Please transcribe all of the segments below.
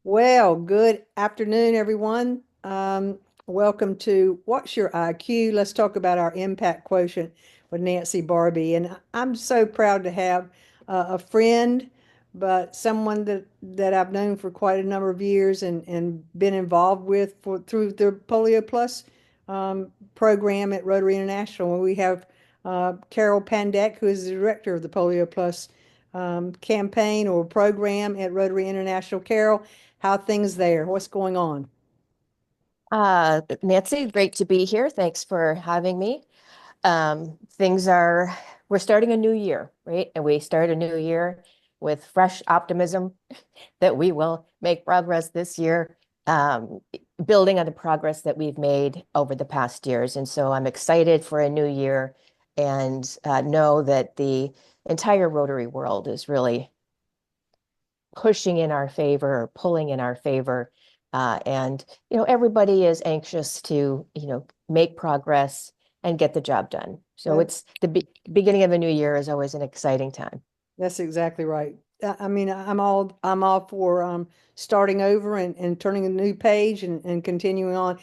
Well, good afternoon, everyone. Welcome to What's Your IQ? Let's talk about our impact quotient with Nancy Barbie. And I'm so proud to have a friend, but someone that I've known for quite a number of years and been involved with through the Polio Plus program at Rotary International. We have Carol Pandak, who is the director of the Polio Plus campaign or program at Rotary International. Carol, how things there? What's going on? Nancy, great to be here. Thanks for having me. We're starting a new year, right? And we start a new year with fresh optimism that we will make progress this year, um, building on the progress that we've made over the past years. And so I'm excited for a new year and know that the entire Rotary world is really pushing in our favor or pulling in our favor. Everybody is anxious to, make progress and get the job done. So That, it's the beginning of a new year is always an exciting time. that's exactly right. I mean, I'm all for starting over and turning a new page and continuing on.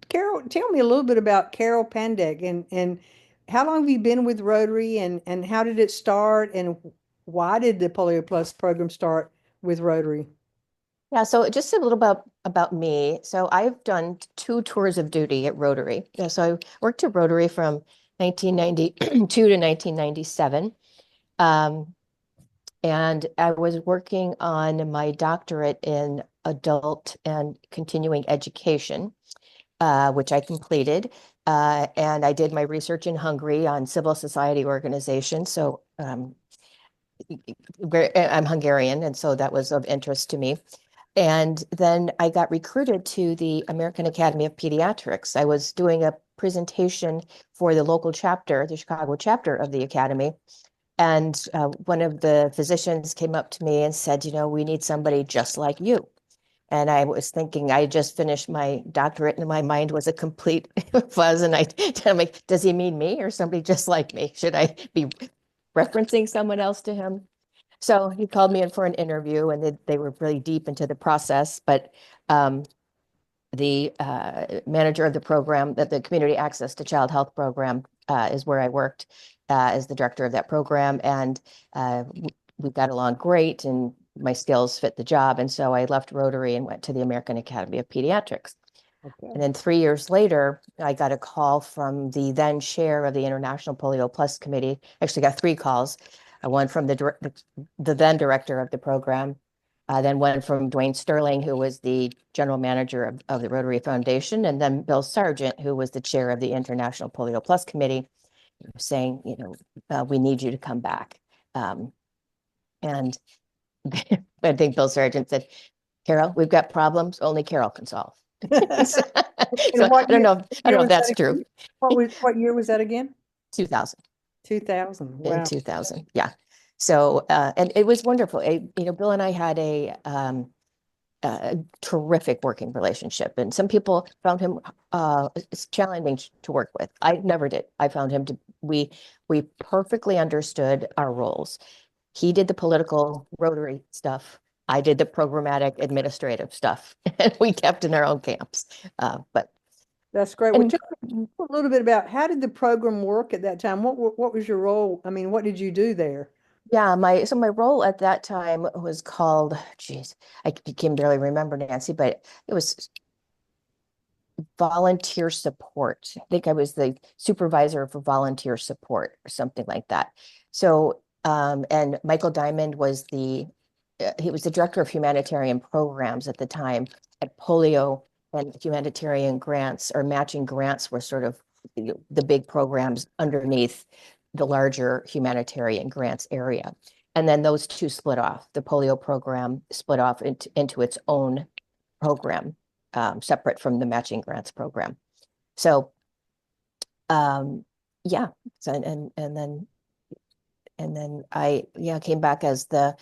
Carol, tell me a little bit about Carol Pandek and how long have you been with Rotary and how did it start and why did the Polio Plus program start with Rotary? Yeah, so just a little about me. So I've done two tours of duty at Rotary. Yeah, so I worked at Rotary from 1992 to 1997. Um, and I was working on my doctorate in adult and continuing education, which I completed. And I did my research in Hungary on civil society organizations. So I'm Hungarian, and so that was of interest to me. And then I got recruited to the American Academy of Pediatrics. I was doing a presentation for the local chapter, the Chicago chapter of the Academy. And one of the physicians came up to me and said, we need somebody just like you. And I was thinking, I just finished my doctorate and my mind was a complete fuzz. And I'm like, does he mean me or somebody just like me? Should I be referencing someone else to him? So he called me in for an interview and they were really deep into the process. But um, the manager of the program, that the Community Access to Child Health program, is where I worked as the director of that program. And uh, we got along great and my skills fit the job. And so I left Rotary and went to the American Academy of Pediatrics. And Okay. then 3 years later, I got a call from the then chair of the International Polio Plus Committee. Actually, got three calls. One from the then director of the program, then one from Dwayne Sterling, who was the general manager of the Rotary Foundation, and then Bill Sargent, who was the chair of the International Polio Plus Committee, saying, we need you to come back. And I think Bill Sargent said, Carol, we've got problems only Carol can solve. So, And I don't know. I don't year know if was that that's true. again? What year was that again? 2000 2000. in Wow. 2000. Yeah. So, and it was wonderful. Bill and I had a terrific working relationship, and some people found him it's challenging to work with. I never did. I found him to we perfectly understood our roles. He did the political Rotary stuff. I did the programmatic administrative stuff, and we kept in our own camps. But That's great. Well, and tell me a little bit about how did the program work at that time? What was your role? I mean, what did you do there? Yeah, my role at that time was called, geez, I can barely remember, Nancy, but it was volunteer support. I think I was the supervisor for volunteer support or something like that. So, and Michael Diamond was he was the director of humanitarian programs at the time at Polio, and humanitarian grants or matching grants were sort of the big programs underneath the larger humanitarian grants area. And then those two split off. The polio program split off into its own program, separate from the matching grants program. So, um, yeah. So, and then I came back as I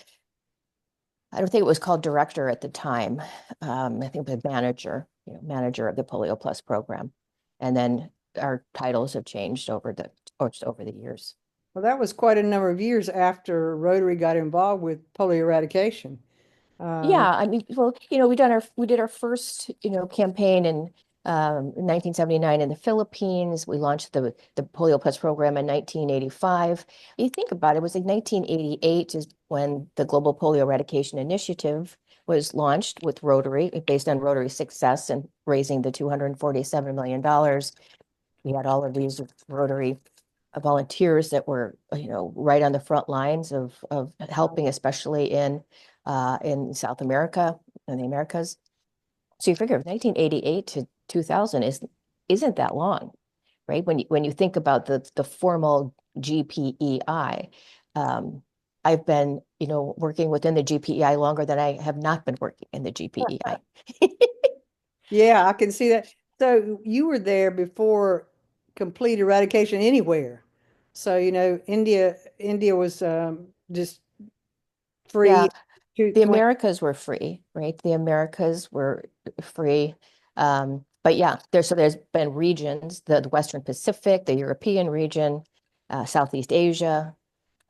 don't think it was called director at the time. I think it was manager, manager of the Polio Plus program. And then our titles have changed over the years. Well, that was quite a number of years after Rotary got involved with polio eradication. Yeah, I mean, well, we did our first, campaign in 1979 in the Philippines. We launched the Polio Plus program in 1985. You think about it, it was like 1988 is when the Global Polio Eradication Initiative was launched with Rotary, based on Rotary success and raising the $247 million. We had all of these Rotary volunteers that were, right on the front lines of helping, especially in South America and the Americas. So you figure 1988 to 2000 isn't that long, right? When you think about the formal GPEI, I've been, working within the GPEI longer than I have not been working in the GPEI. Yeah, I can see that. So you were there before complete eradication anywhere. So, India was just Yeah, free to the 20. Americas were free, right? The Americas were free. But yeah, there's been regions, the Western Pacific, the European region, Southeast Asia,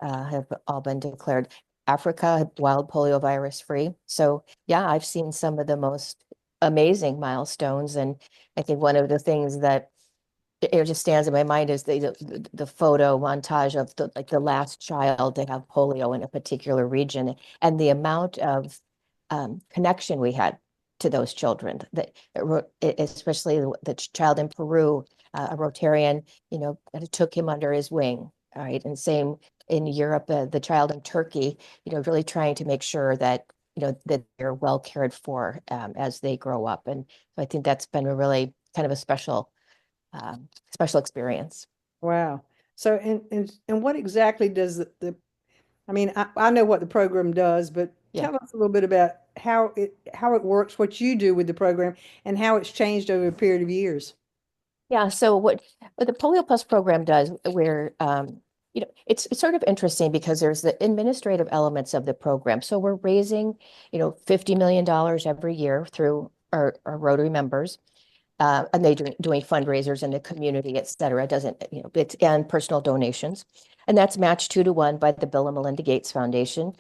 have all been declared. Africa, wild polio virus free. So yeah, I've seen some of the most amazing milestones. And I think one of the things that it just stands in my mind is the photo montage of the last child to have polio in a particular region and the amount of connection we had to those children that especially the child in Peru, a Rotarian, took him under his wing. All right. And same in Europe, the child in Turkey, really trying to make sure that, that they're well cared for as they grow up. And so I think that's been a really kind of a special experience. Wow. So, and what exactly does I mean, I know what the program does, but Yeah. tell us a little bit about how it works, what you do with the program, and how it's changed over a period of years. Yeah. So what the Polio Plus program does, where it's sort of interesting because there's the administrative elements of the program. So we're raising, $50 million every year through our Rotary members. And they doing fundraisers in the community, et cetera. It doesn't, it's and personal donations. And that's matched 2 to 1 by the Bill and Melinda Gates Foundation.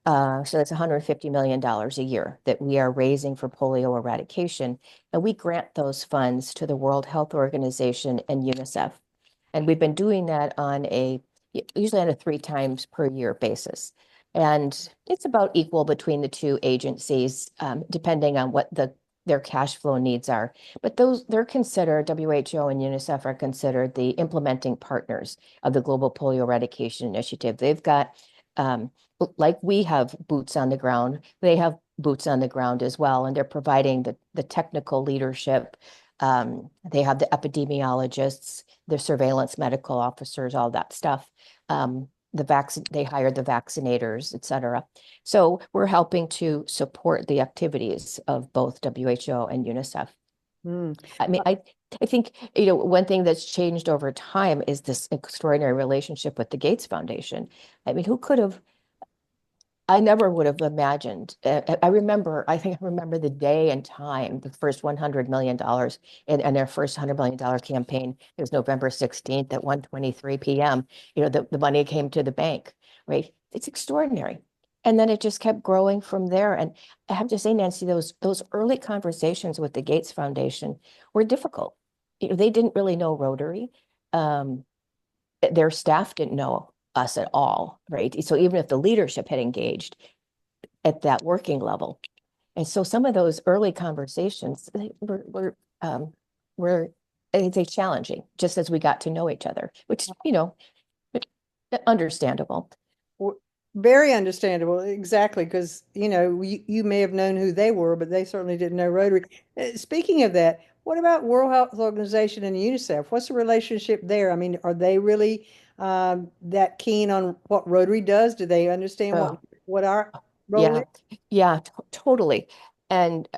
So that's $150 million a year that we are raising for polio eradication. And we grant those funds to the World Health Organization and UNICEF. And we've been doing that usually on a 3 times per year basis. And it's about equal between the two agencies, depending on what their cash flow needs are. But they're considered, WHO and UNICEF are considered the implementing partners of the Global Polio Eradication Initiative. They've got, like we have boots on the ground, they have boots on the ground as well, and they're providing the technical leadership. They have the epidemiologists, the surveillance medical officers, all that stuff. They hired the vaccinators, et cetera. So we're helping to support the activities of both WHO and UNICEF. Hmm. I mean, I think, one thing that's changed over time is this extraordinary relationship with the Gates Foundation. I mean, who could have I never would have imagined. I think I remember the day and time, the first $100 million in their first $100 million campaign. It was November 16th at 1:23 p.m. The money came to the bank, right? It's extraordinary. And then it just kept growing from there. And I have to say, Nancy, those early conversations with the Gates Foundation were difficult. They didn't really know Rotary. Um, their staff didn't know us at all, right? So even if the leadership had engaged at that working level, and so some of those early conversations were I'd say challenging, just as we got to know each other, which understandable. W- Very understandable, exactly, because you may have known who they were, but they certainly didn't know Rotary. Speaking of that, what about World Health Organization and UNICEF? What's the relationship there? I mean, are they really that keen on what Rotary does? Do they understand what Oh, what our role yeah, is? yeah, totally. And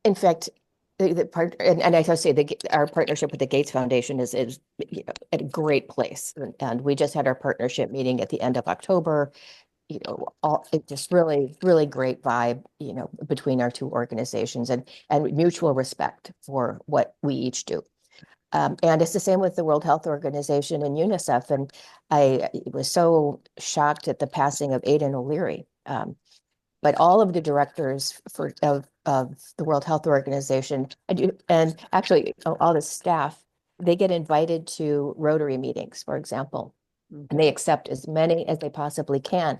in fact, the part and I have to say our partnership with the Gates Foundation is at a great place. And we just had our partnership meeting at the end of October. It just really, really great vibe, between our two organizations and mutual respect for what we each do. And it's the same with the World Health Organization and UNICEF. And I was so shocked at the passing of Aidan O'Leary. but all of the directors of the World Health Organization, and actually all the staff, they get invited to Rotary meetings, for example, and they accept as many as they possibly can.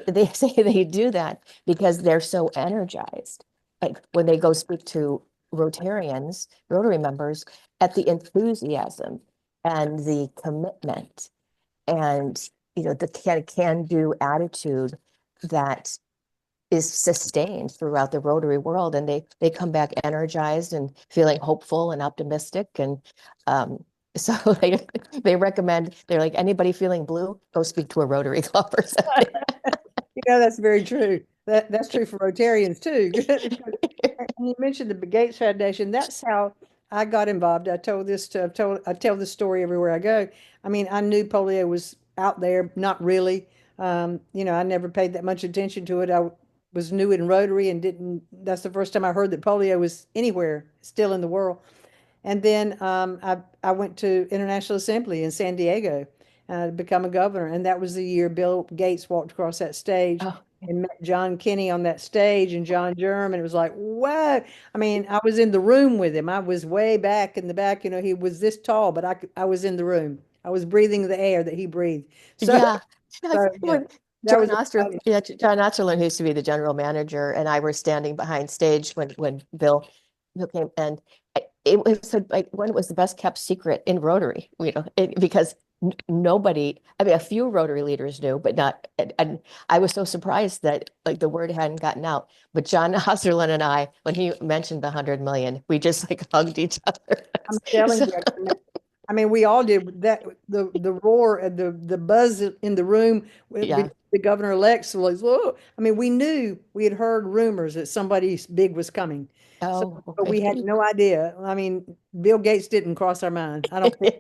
They say they do that because they're so energized. Like when they go speak to Rotarians, Rotary members, at the enthusiasm and the commitment and the can-do attitude that is sustained throughout the Rotary world, and they come back energized and feeling hopeful and optimistic, and so they recommend, they're like, anybody feeling blue, go speak to a Rotary club or something. That's very true. That's true for Rotarians too. And you mentioned the Gates Foundation. That's how I got involved. I tell this story everywhere I go. I mean, I knew polio was out there, not really. I never paid that much attention to it. I was new in Rotary and didn't, that's the first time I heard that polio was anywhere still in the world. And then I went to International Assembly in San Diego to become a governor. And that was the year Bill Gates walked across that stage Oh, and met John Kenny on that stage and John Germ. And it was like, whoa. I mean, I was in the room with him. I was way back in the back. He was this tall, but I was in the room. I was breathing the air that he breathed. So, yeah. so yeah, When that was exciting. John Osterlin, who used to be the general manager, and I were standing behind stage when Bill came, and it was like one, it was the best kept secret in Rotary, because nobody, I mean, a few Rotary leaders knew, but not, and I was so surprised that like the word hadn't gotten out. But John Osterlin and I, when he mentioned the 100 million, we just like hugged each other. I'm telling So, you. I mean, we all did that. The roar and the buzz in the room yeah. because the governor-elect was, whoa. I mean, we had heard rumors that somebody big was coming. So, Oh, but we had really? no idea. I mean, Bill Gates didn't cross our mind. I don't think.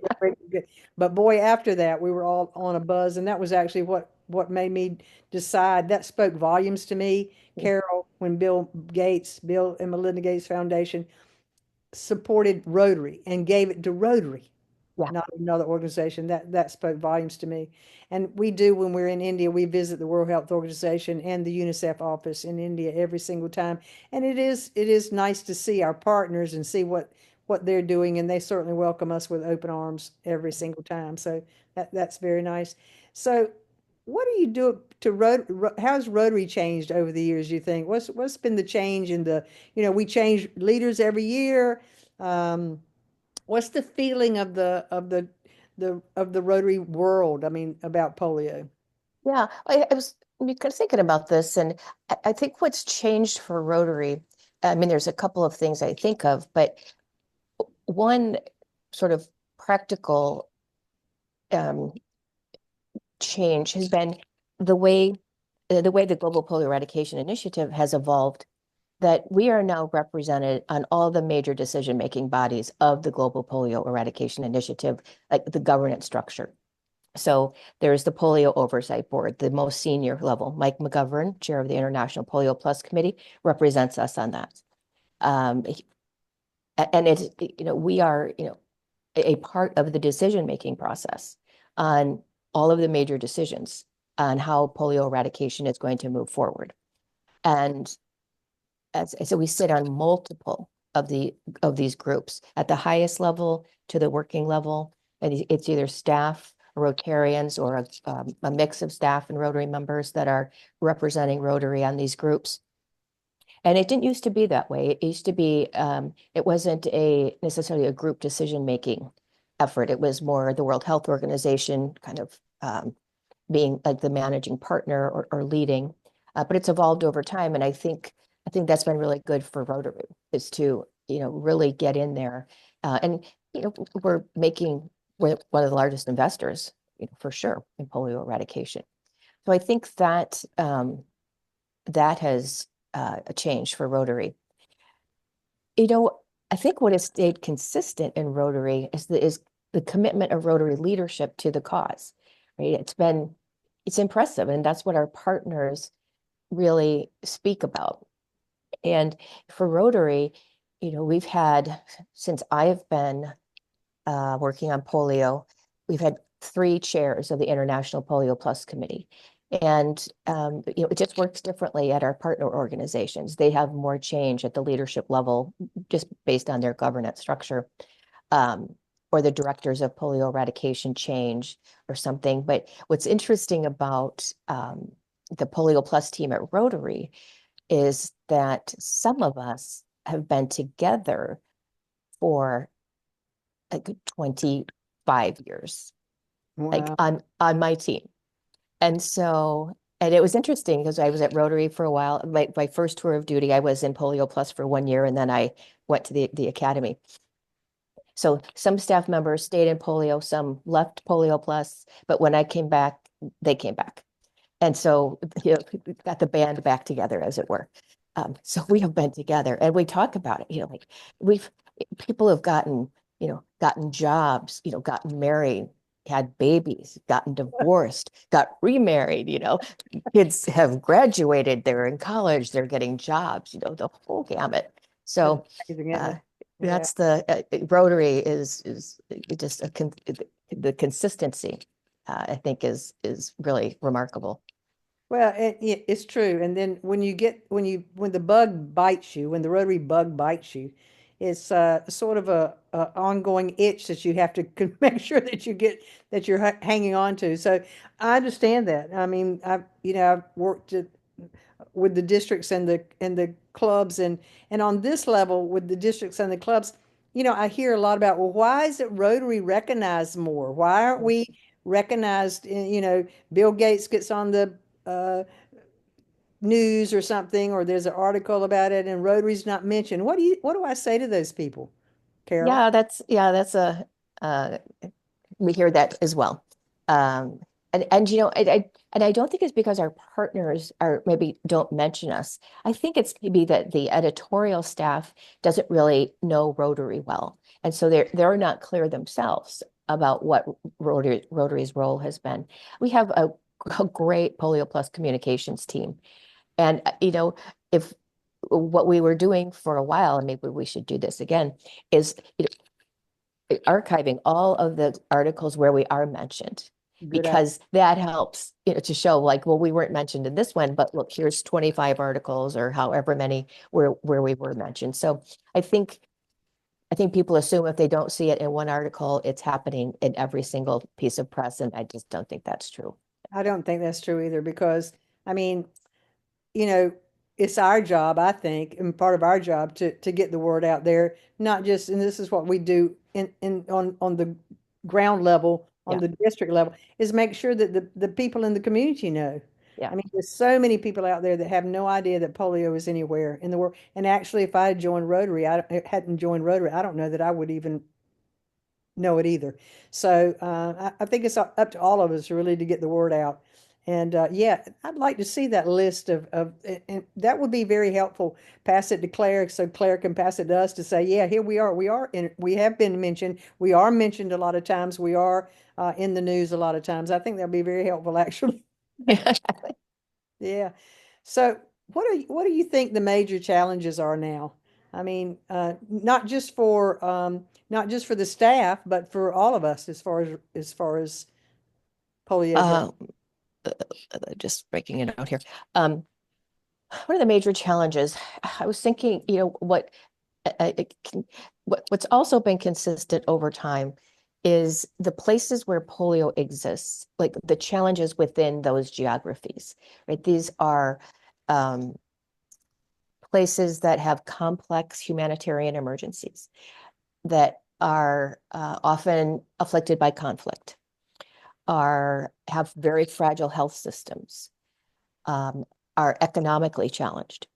But boy, after that, we were all on a buzz, and that was actually what made me decide. That spoke volumes to me, Carol, when Bill and Melinda Gates Foundation supported Rotary and gave it to Rotary, Yeah. not another organization. That spoke volumes to me. And we do, when we're in India, we visit the World Health Organization and the UNICEF office in India every single time. And it is nice to see our partners and see what they're doing, and they certainly welcome us with open arms every single time. So that's very nice. So what do you do to how's Rotary changed over the years, you think? What's been the change in we change leaders every year. Um, what's the feeling of the Rotary world, I mean, about polio? Yeah, I was kind of thinking about this, and I think what's changed for Rotary, I mean, there's a couple of things I think of, but one sort of practical um, change has been the way the Global Polio Eradication Initiative has evolved, that we are now represented on all the major decision-making bodies of the Global Polio Eradication Initiative, like the governance structure. So there's the Polio Oversight Board, the most senior level. Mike McGovern, chair of the International Polio Plus Committee, represents us on that. And it's, we are, a part of the decision-making process on all of the major decisions on how polio eradication is going to move forward. And so we sit on multiple of these groups at the highest level to the working level, and it's either staff, Rotarians, or a mix of staff and Rotary members that are representing Rotary on these groups. And it didn't used to be that way. It used to be, it wasn't necessarily a group decision-making effort. It was more the World Health Organization kind of being like the managing partner or leading. But it's evolved over time. And I think that's been really good for Rotary, is to, really get in there. And, we're one of the largest investors, for sure, in polio eradication. So I think that that has changed for Rotary. I think what has stayed consistent in Rotary is the commitment of Rotary leadership to the cause, right? It's impressive, and that's what our partners really speak about. And for Rotary, we've had, since I've been working on polio, we've had 3 chairs of the International Polio Plus Committee. And it just works differently at our partner organizations. They have more change at the leadership level just based on their governance structure. Or the directors of polio eradication change or something. But what's interesting about the Polio Plus team at Rotary is that some of us have been together for like 25 years, like Wow. on my team. And it was interesting because I was at Rotary for a while. My first tour of duty, I was in Polio Plus for 1 year, and then I went to the academy. So some staff members stayed in polio, some left Polio Plus, but when I came back, they came back. And so, got the band back together, as it were. So we have been together and we talk about it, like we've, people have gotten jobs, gotten married, had babies, gotten divorced, got remarried, kids have graduated, they're in college, they're getting jobs, the whole gamut. That's So, amazing, isn't uh, it? Yeah. that's Rotary is just the consistency, I think is really remarkable. Well, it's true. And then when the bug bites you, when the rotary bug bites you, it's sort of a ongoing itch that you have to make sure that that you're hanging on to. So I understand that. I mean, I've worked with the districts and the clubs, and on this level with the districts and the clubs, I hear a lot about, well, why isn't Rotary recognized more? Why aren't we recognized? Bill Gates gets on the uh, news or something, or there's an article about it, and Rotary's not mentioned. What do I say to those people, Carol? That's uh, we hear that as well. Um, and I don't think it's because our partners are maybe don't mention us. I think it's maybe that the editorial staff doesn't really know Rotary well, and so they're not clear themselves about what Rotary's role has been. We have a great Polio Plus communications team, and if what we were doing for a while, and maybe we should do this again, is archiving all of the articles where we are mentioned, Good idea. because that helps, to show like, well, we weren't mentioned in this one, but look, here's 25 articles or however many where we were mentioned. So I think I think people assume if they don't see it in one article, it's happening in every single piece of press, and I just don't think that's true. I don't think that's true either because, I mean, you know, it's our job, I think, and part of our job to get the word out there, not just, and this is what we do in on the ground level, on Yeah, the district level, is make sure that the people in the community know. yeah. I mean, there's so many people out there that have no idea that polio is anywhere in the world. And actually, if I had joined Rotary, hadn't joined Rotary, I don't know that I would even know it either. So I think it's up to all of us really to get the word out. And yeah, I'd like to see that list and that would be very helpful. Pass it to Claire so Claire can pass it to us to say, yeah, here we are. We have been mentioned. We are mentioned a lot of times. We are in the news a lot of times. I think that'd be very helpful, actually. Yeah. So what do you think the major challenges are now? I mean, not just for the staff, but for all of us as far as polio goes. Uh, just breaking it out here. Um, what are the major challenges? I was thinking, what's also been consistent over time is the places where polio exists, like the challenges within those geographies, right? These are um, places that have complex humanitarian emergencies that are often afflicted by conflict, have very fragile health systems, um, are economically challenged,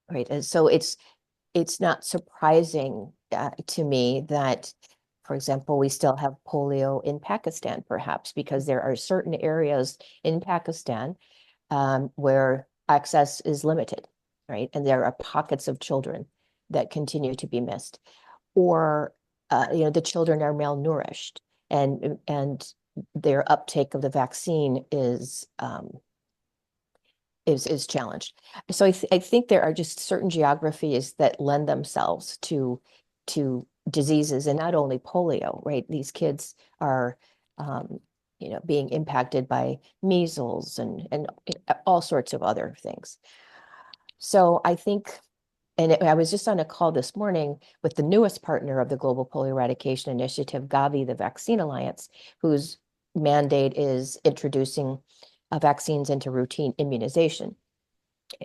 right? And so it's not surprising to me that, for example, we still have polio in Pakistan, perhaps because there are certain areas in Pakistan where access is limited, right? And there are pockets of children that continue to be missed, or the children are malnourished, and their uptake of the vaccine is challenged. So I think there are just certain geographies that lend themselves to diseases, and not only polio, right? These kids are being impacted by measles and all sorts of other things. So I think, I was just on a call this morning with the newest partner of the Global Polio Eradication Initiative, Gavi, the Vaccine Alliance, whose mandate is introducing vaccines into routine immunization.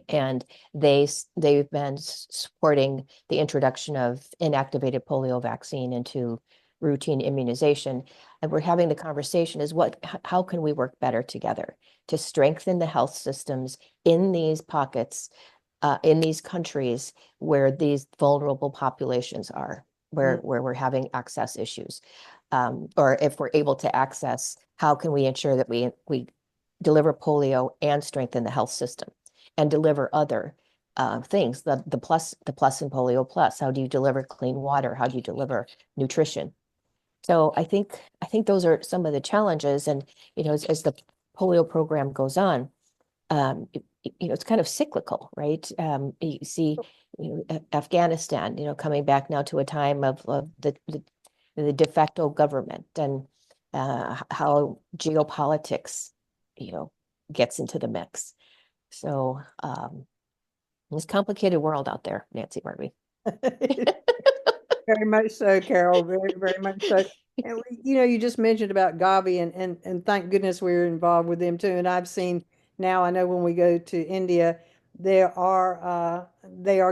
And they've been supporting the introduction of inactivated polio vaccine into routine immunization. And we're having the conversation is how can we work better together to strengthen the health systems in these pockets, in these countries where these vulnerable populations are, where we're having access issues. Or if we're able to access, how can we ensure that we deliver polio and strengthen the health system and deliver other things, the plus in Polio Plus. How do you deliver clean water? How do you deliver nutrition? So I think those are some of the challenges. And as the polio program goes on, it's kind of cyclical, right? You see, Afghanistan, coming back now to a time of the de facto government, and how geopolitics, gets into the mix. So it's a complicated world out there, Nancy Barbie. Very much so, Carol. Very, very much so. And you just mentioned about Gavi, and thank goodness we're involved with them too. And I've seen now, I know when we go to India, they are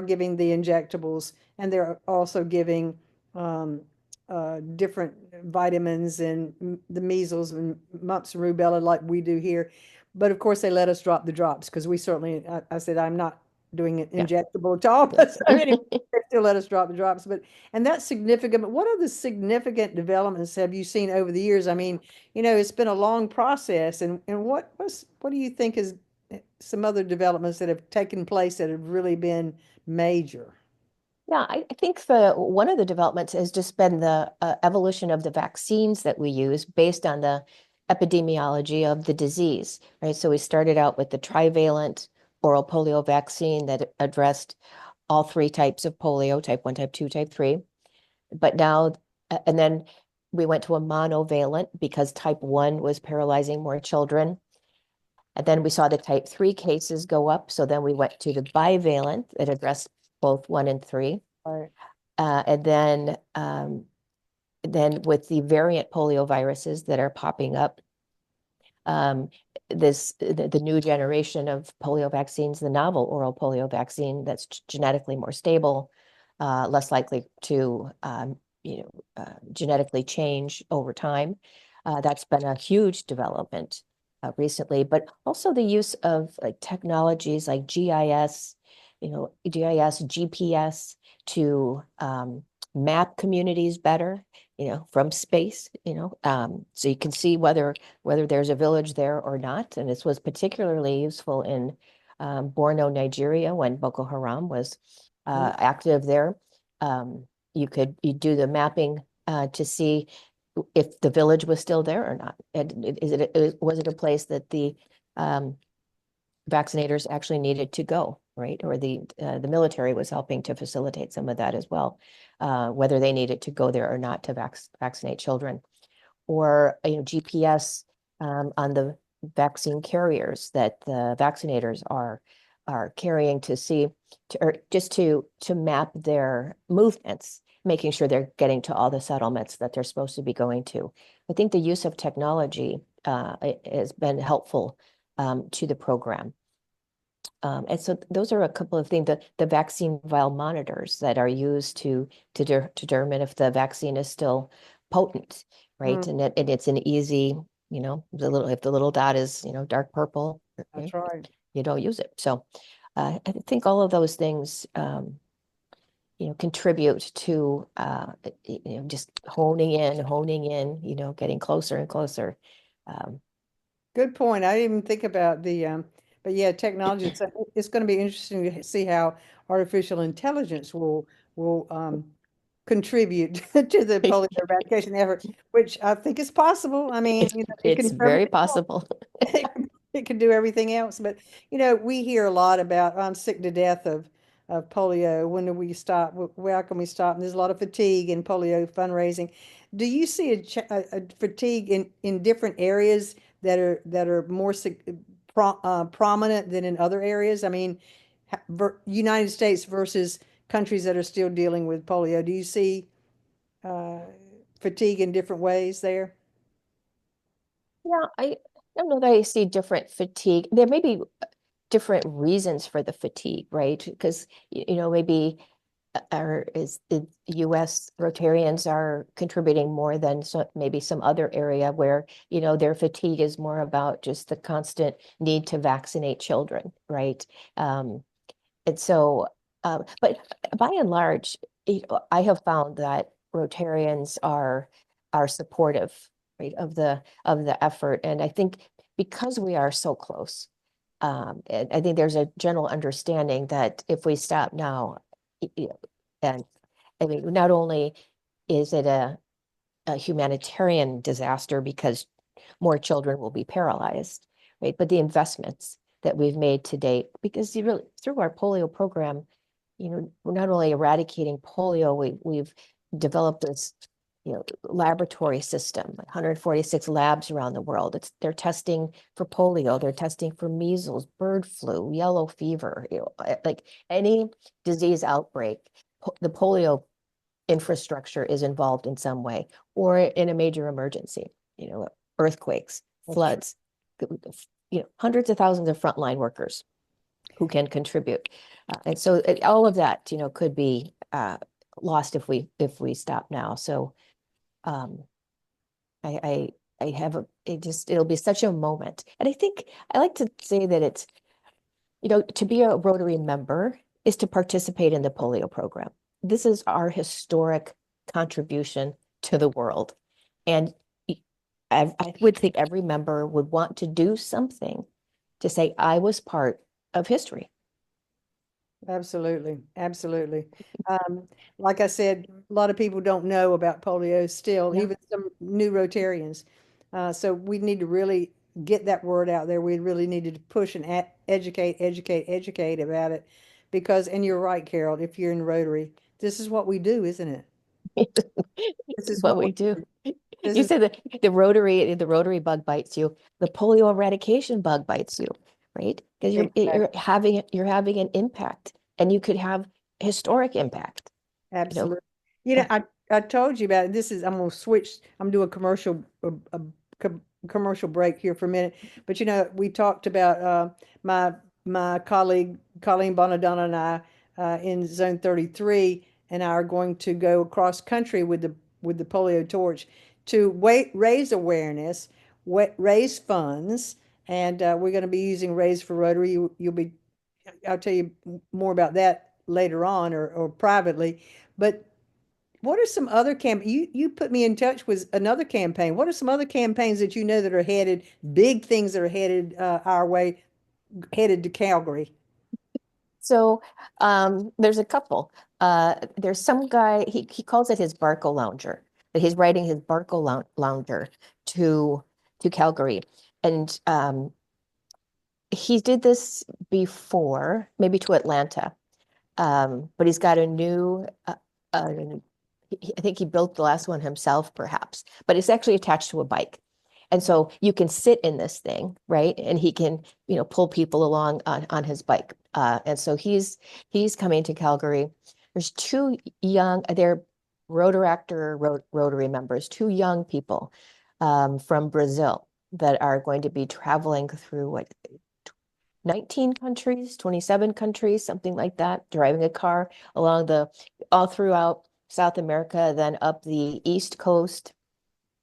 giving the injectables, and they're also giving different vitamins and the measles and mumps and rubella like we do here. But of course, they let us drop the drops because we certainly, I said, I'm not doing it Yeah. injectable at all. But Yes. so anyway, they still let us drop the drops. And that's significant. But what other significant developments have you seen over the years? I mean, it's been a long process. And what do you think is some other developments that have taken place that have really been major? Yeah, I think one of the developments has just been the evolution of the vaccines that we use based on the epidemiology of the disease, right? So we started out with the trivalent oral polio vaccine that addressed all three types of polio, type 1, type 2, type 3. But now, and then we went to a monovalent because type 1 was paralyzing more children. And then we saw the type 3 cases go up. So then we went to the bivalent that addressed both 1 and 3. Right. And then with the variant polio viruses that are popping up, the new generation of polio vaccines, the novel oral polio vaccine that's genetically more stable, less likely to genetically change over time. That's been a huge development recently, but also the use of technologies like GIS, GPS to map communities better, from space, so you can see whether there's a village there or not. And this was particularly useful in Borno, Nigeria, when Boko Haram was active there. You do the mapping to see if the village was still there or not. And was it a place that the vaccinators actually needed to go, right? Or the military was helping to facilitate some of that as well, whether they needed to go there or not to vaccinate children. Or GPS on the vaccine carriers that the vaccinators are carrying to see, or just to map their movements, making sure they're getting to all the settlements that they're supposed to be going to. I think the use of technology has been helpful to the program. And so those are a couple of things, the vaccine vial monitors that are used to determine if the vaccine is still potent, right? Mm, And it's an easy, if the little dot is, dark purple, that's right. you don't use it. So I think all of those things, contribute to, just honing in, getting closer and closer. Um, Good point. I didn't even think about but yeah, technology. It's going to be interesting to see how artificial intelligence will contribute to the polio eradication effort, which I think is possible. I mean, it can it's do very everything else. possible. It can do everything else. But we hear a lot about I'm sick to death of polio. When do we stop? Where can we stop? And there's a lot of fatigue in polio fundraising. Do you see a fatigue in different areas that are more prominent than in other areas? I mean, United States versus countries that are still dealing with polio. Do you see uh, fatigue in different ways there? Yeah, I don't know that I see different fatigue. There may be different reasons for the fatigue, right? Because maybe or is the US Rotarians are contributing more than maybe some other area where, their fatigue is more about just the constant need to vaccinate children, right? Um, and so, but by and large, I have found that Rotarians are supportive, right, of the effort. And I think because we are so close, and I think there's a general understanding that if we stop now, and I mean, not only is it a humanitarian disaster because more children will be paralyzed, right? But the investments that we've made to date, because you really through our polio program, we're not only eradicating polio, we've developed this, laboratory system, 146 labs around the world. They're testing for polio, they're testing for measles, bird flu, yellow fever, like any disease outbreak, the polio infrastructure is involved in some way, or in a major emergency, earthquakes, That's true. floods, hundreds of thousands of frontline workers who can contribute. And so all of that, could be lost if we stop now. So um, I have it'll be such a moment. And I think I like to say that it's, to be a Rotary member is to participate in the polio program. This is our historic contribution to the world. And I would think every member would want to do something to say, I was part of history. Absolutely, absolutely. Um, like I said, a lot of people don't know about polio still, Yeah. even some new Rotarians. So we need to really get that word out there. We really needed to push and educate about it. Because, and you're right, Carol, if you're in Rotary, this is what we do, isn't it? This is What what we do. this You is said that the rotary bug bites you, the polio eradication bug bites you, right? Because you're having an impact, and you could have historic impact, you know. absolutely. You know, Uh, I told you about it. I'm gonna switch. I'm doing a commercial break here for a minute. But we talked about my my colleague Colleen Bonadonna and I in Zone 33, and I are going to go across country with the polio torch to raise awareness, raise funds, and we're going to be using Raise for Rotary. You'll be I'll tell you more about that later on or privately. But what are some other you put me in touch with another campaign. What are some other campaigns that you know that are headed, big things that are headed our way, headed to Calgary? so there's a couple. There's some guy, he calls it his Barco Lounger, that he's riding his Barco Lounger to Calgary. And he did this before, maybe to Atlanta. But he's got a new, uh, I think he built the last one himself, perhaps, but it's actually attached to a bike. And so you can sit in this thing, right? And he can, pull people along on his bike. And so he's coming to Calgary. There's two they're Rotary members, two young people from Brazil that are going to be traveling through what 19 countries, 27 countries, something like that, driving a car all throughout South America, then up the East Coast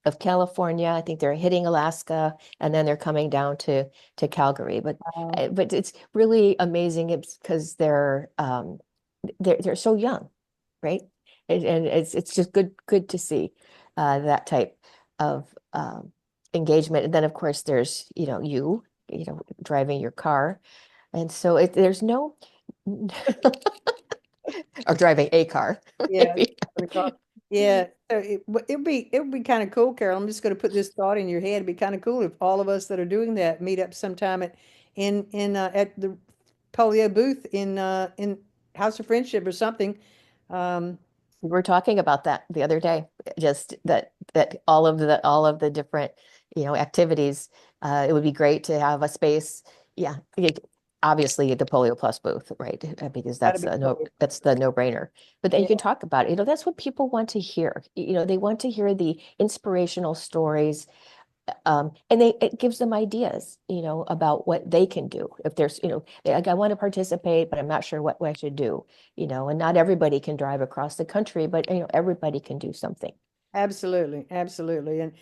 of California. I think they're hitting Alaska, and then they're coming down to Calgary. But Uh, but it's really amazing. It's because they're so young, right? And it's just good to see that type of engagement. And then of course there's driving your car, and so there's no or driving a car yeah, maybe. the car. Yeah, so it would be kind of cool, Carol. I'm just going to put this thought in your head. It'd be kind of cool if all of us that are doing that meet up sometime at the polio booth in House of Friendship or something. Um, We were talking about that the other day, just that all of the different, activities. It would be great to have a space. Yeah, obviously the Polio Plus booth, right? Because Gotta be cool. that's the no-brainer. But then you Yeah, can talk about it. That's what people want to hear. They want to hear the inspirational stories, and it gives them ideas, about what they can do. If there's, like, I want to participate, but I'm not sure what I should do, and not everybody can drive across the country, but everybody can do something. absolutely, absolutely. And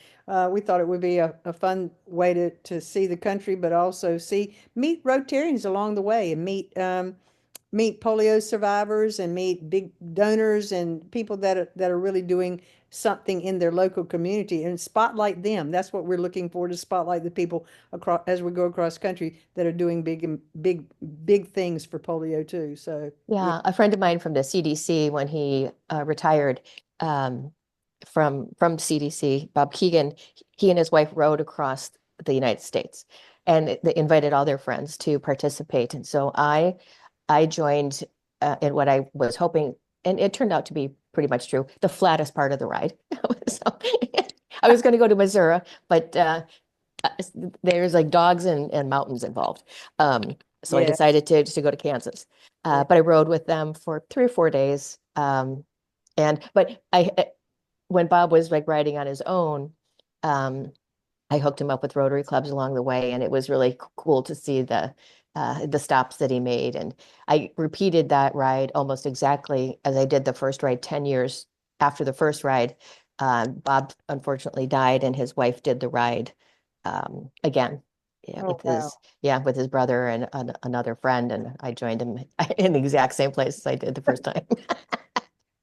we thought it would be a fun way to see the country, but also meet Rotarians along the way and meet polio survivors and meet big donors and people that are really doing something in their local community and spotlight them. That's what we're looking for, to spotlight the people across as we go across country that are doing big things for polio too. So yeah, Yeah, a friend of mine from the CDC, when he retired um, from CDC, Bob Keegan, he and his wife rode across the United States, and they invited all their friends to participate. And so I joined in what I was hoping, and it turned out to be pretty much true, the flattest part of the ride. So I was going to go to Missouri, but uh, there's like dogs and mountains involved. So I yeah, decided to go to Kansas. yeah. But I rode with them for 3 or 4 days. But when Bob was like riding on his own, um, I hooked him up with Rotary clubs along the way, and it was really cool to see the stops that he made. And I repeated that ride almost exactly as I did the first ride 10 years after the first ride. Bob unfortunately died, and his wife did the ride again. Yeah, Oh wow. with his brother and another friend, and I joined him in the exact same place as I did the first time.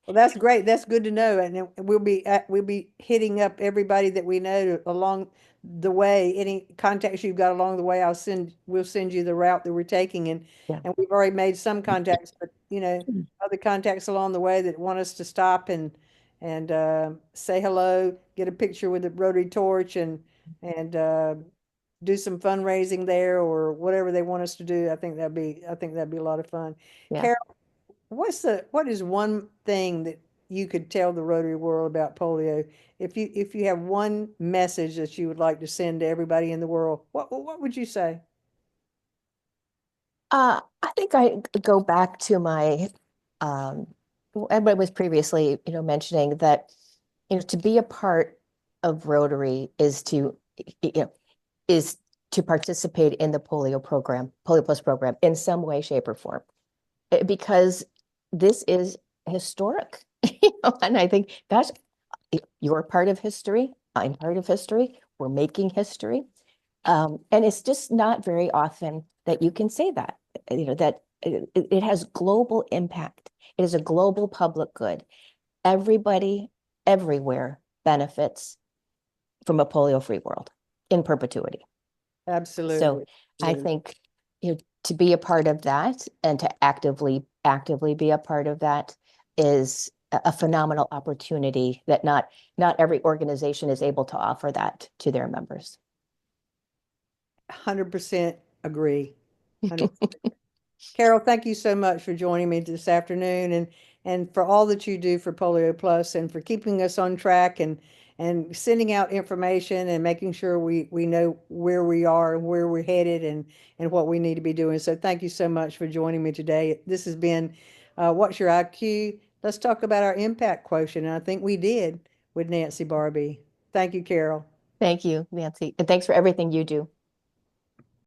Well, that's great. That's good to know. And then we'll be hitting up everybody that we know along the way. Any contacts you've got along the way, we'll send you the route that we're taking. And Yeah. and we've already made some contacts, but other contacts along the way that want us to stop and say hello, get a picture with the Rotary torch, and do some fundraising there or whatever they want us to do. I think that'd be a lot of fun. Yeah. Carol, what is one thing that you could tell the Rotary world about polio? If you have one message that you would like to send to everybody in the world, what would you say? I think I go back to my um what I was previously, mentioning that, to be a part of Rotary is to participate in the Polio Plus program in some way, shape, or form. Because this is historic. And I think that's you're part of history. I'm part of history. We're making history. And it's just not very often that you can say that, that it has global impact. It is a global public good. Everybody, everywhere benefits from a polio-free world in perpetuity. So Absolutely. I Absolutely. think, to be a part of that and to actively be a part of that is a phenomenal opportunity that not every organization is able to offer that to their members. 100% agree. 100%. Carol, thank you so much for joining me this afternoon and for all that you do for Polio Plus and for keeping us on track and sending out information and making sure we know where we are and where we're headed and what we need to be doing. So thank you so much for joining me today. This has been What's Your IQ? Let's talk about our impact quotient. And I think we did with Nancy Barbie. Thank you, Carol. Thank you, Nancy, and thanks for everything you do.